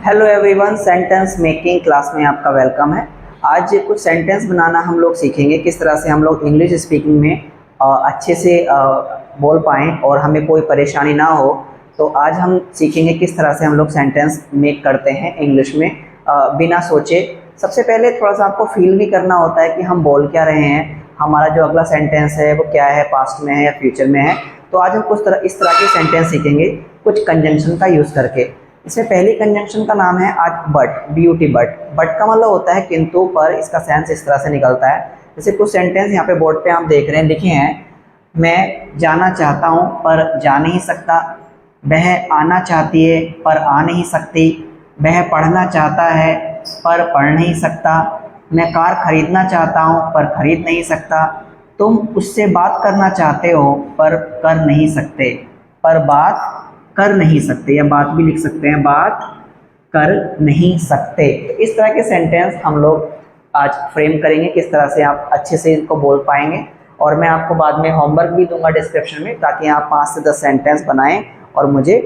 Hello everyone, sentence making class में आपका welcome है। आज कुछ सेंटेंस बनाना हम लोग सीखेंगे, किस तरह से हम लोग इंग्लिश स्पीकिंग में अच्छे से बोल पाएँ और हमें कोई परेशानी ना हो। तो आज हम सीखेंगे किस तरह से हम लोग सेंटेंस मेक करते हैं इंग्लिश में बिना सोचे। सबसे पहले थोड़ा सा आपको फील भी करना होता है कि हम बोल क्या रहे हैं, हमारा जो अगला सेंटेंस है वो क्या है, पास्ट में है या फ्यूचर में है। तो आज हम कुछ इस तरह के सेंटेंस सीखेंगे कुछ कंजंक्शन का यूज़ करके। इसमें पहली कंजंक्शन का नाम है आज बट, BUT बट। बट का मतलब होता है किंतु, पर इसका सेंस इस तरह से निकलता है। जैसे कुछ सेंटेंस यहाँ पे बोर्ड पे आप देख रहे हैं, लिखे हैं, मैं जाना चाहता हूँ पर जा नहीं सकता, वह आना चाहती है पर आ नहीं सकती, वह पढ़ना चाहता है पर पढ़ नहीं सकता, मैं कार खरीदना चाहता हूँ पर खरीद नहीं सकता, तुम उससे बात करना चाहते हो पर कर नहीं सकते। पर बात कर नहीं सकते, या बात भी लिख सकते हैं, बात कर नहीं सकते। तो इस तरह के सेंटेंस हम लोग आज फ्रेम करेंगे, किस तरह से आप अच्छे से इनको बोल पाएंगे। और मैं आपको बाद में होमवर्क भी दूंगा डिस्क्रिप्शन में, ताकि आप 5 से 10 सेंटेंस बनाएं और मुझे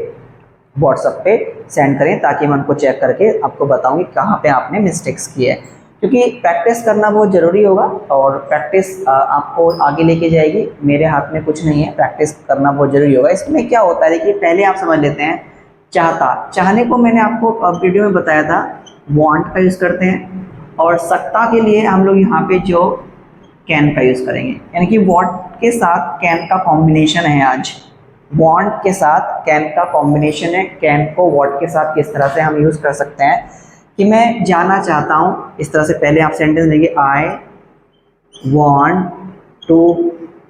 व्हाट्सएप पे सेंड करें, ताकि मैं उनको चेक करके आपको बताऊंगी कहाँ पे आपने मिस्टेक्स की है। क्योंकि प्रैक्टिस करना बहुत ज़रूरी होगा और प्रैक्टिस आपको आगे लेके जाएगी। मेरे हाथ में कुछ नहीं है, प्रैक्टिस करना बहुत ज़रूरी होगा। इसमें क्या होता है, देखिए पहले आप समझ लेते हैं चाहता। चाहने को मैंने आपको वीडियो में बताया था, वांट का यूज़ करते हैं, और सकता के लिए हम लोग यहाँ पे जो कैन का यूज़ करेंगे, यानी कि वांट के साथ कैन का कॉम्बिनेशन है। आज वांट के साथ कैन का कॉम्बिनेशन है। कैन को वांट के साथ किस तरह से हम यूज़ कर सकते हैं कि मैं जाना चाहता हूँ, इस तरह से पहले आप सेंटेंस लेंगे, I want to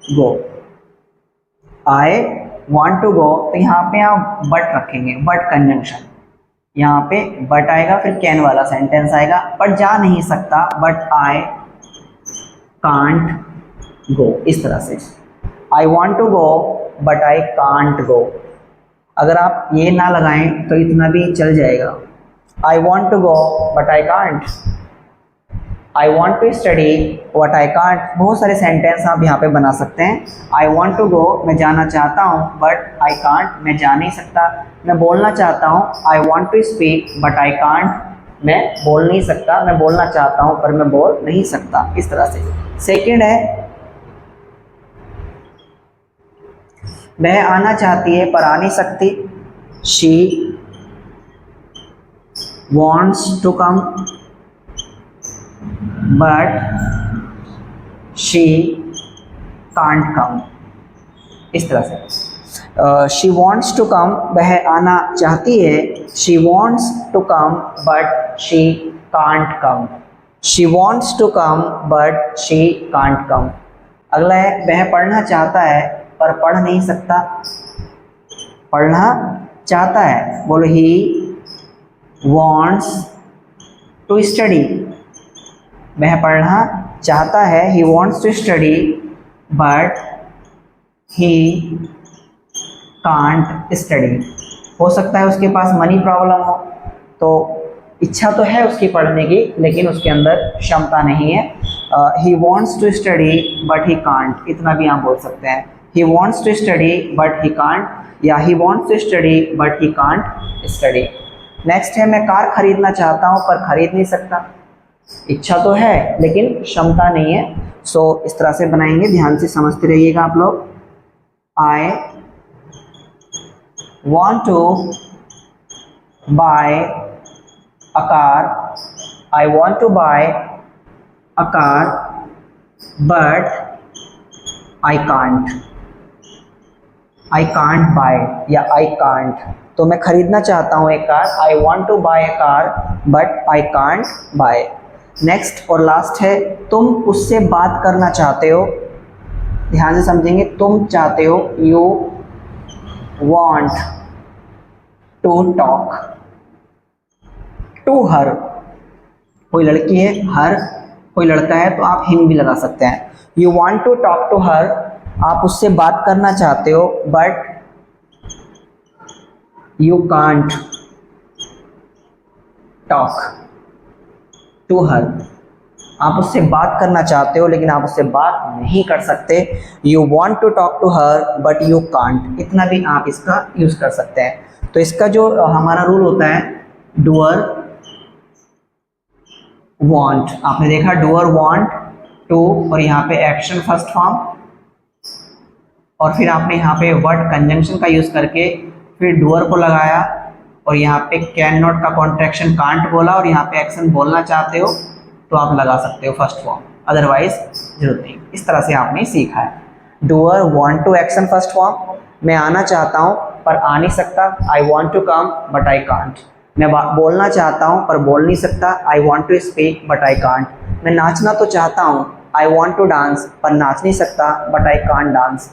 go, I want to go. तो यहाँ पे आप बट रखेंगे, बट कंजंक्शन, यहाँ पे बट आएगा, फिर कैन वाला सेंटेंस आएगा। बट जा नहीं सकता, बट आई कांट गो, इस तरह से। I want to go but I can't go. अगर आप ये ना लगाएं तो इतना भी चल जाएगा। I want to go but I can't. I want to study but I can't. बहुत सारे सेंटेंस आप यहाँ पे बना सकते हैं। I want to go, मैं जाना चाहता हूँ, but I can't, मैं जा नहीं सकता। मैं बोलना चाहता हूँ, I want to speak but I can't, मैं बोल नहीं सकता। मैं बोलना चाहता हूँ पर मैं बोल नहीं सकता, इस तरह से। सेकेंड है, वह आना चाहती है पर आ नहीं सकती, she wants to come but she can't come, इस तरह से। she wants to come, वह आना चाहती है, she wants to come but she can't come, she wants to come but she can't come। अगला है, वह पढ़ना चाहता है पर पढ़ नहीं सकता। पढ़ना चाहता है, बोलो ही wants to study, वह पढ़ना चाहता है, he wants to study but he can't study। हो सकता है उसके पास मनी प्रॉब्लम हो, तो इच्छा तो है उसकी पढ़ने की, लेकिन उसके अंदर क्षमता नहीं है। he wants to study but he can't, इतना भी आप बोल सकते हैं। he wants to study but he can't, या he wants to study but he can't study। Next है, मैं कार खरीदना चाहता हूँ पर खरीद नहीं सकता। इच्छा तो है लेकिन क्षमता नहीं है। सो इस तरह से बनाएंगे, ध्यान से समझते रहिएगा आप लोग। I want to buy a car, I want to buy a car but I can't, I can't buy या आई कांट। तो मैं खरीदना चाहता हूँ एक car, I want to buy a car but I can't buy. Next और last है, तुम उससे बात करना चाहते हो। ध्यान से समझेंगे, तुम चाहते हो, you want to talk to her. कोई लड़की है, हर, कोई लड़का है तो आप हिम भी लगा सकते हैं। You want to talk to her, आप उससे बात करना चाहते हो, but you can't talk to her। आप उससे बात करना चाहते हो लेकिन आप उससे बात नहीं कर सकते। you want to talk to her but you can't, इतना भी आप इसका यूज़ कर सकते हैं। तो इसका जो हमारा रूल होता है, डूअर वांट, आपने देखा डूअर वांट टू, और यहाँ पे एक्शन फर्स्ट फॉर्म, और फिर आपने यहाँ पे वर्ड कंजंक्शन का यूज करके फिर डूअर को लगाया, और यहाँ पे कैन नॉट का कॉन्ट्रैक्शन कांट बोला, और यहाँ पे एक्शन बोलना चाहते हो तो आप लगा सकते हो फर्स्ट फॉर्म, अदरवाइज जरूरत नहीं। इस तरह से आपने सीखा है। Doer want to action first form, मैं आना चाहता हूँ पर आ नहीं सकता, I want to come but I can't. मैं बोलना चाहता हूँ पर बोल नहीं सकता, I want to speak but I can't. मैं नाचना तो चाहता हूँ, आई वांट टू डांस, पर नाच नहीं सकता बट आई कांट डांस।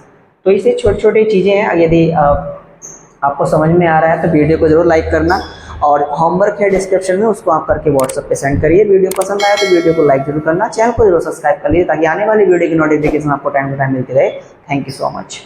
तो इसे छोटी छोटी चीज़ें हैं। यदि आपको समझ में आ रहा है तो वीडियो को जरूर लाइक करना, और होमवर्क है डिस्क्रिप्शन में, उसको आप करके व्हाट्सएप पे सेंड करिए। वीडियो पसंद आया तो वीडियो को लाइक जरूर करना, चैनल को जरूर सब्सक्राइब कर लीजिए ताकि आने वाली वीडियो की नोटिफिकेशन आपको टाइम टू टाइम मिलती रहे। Thank you so much.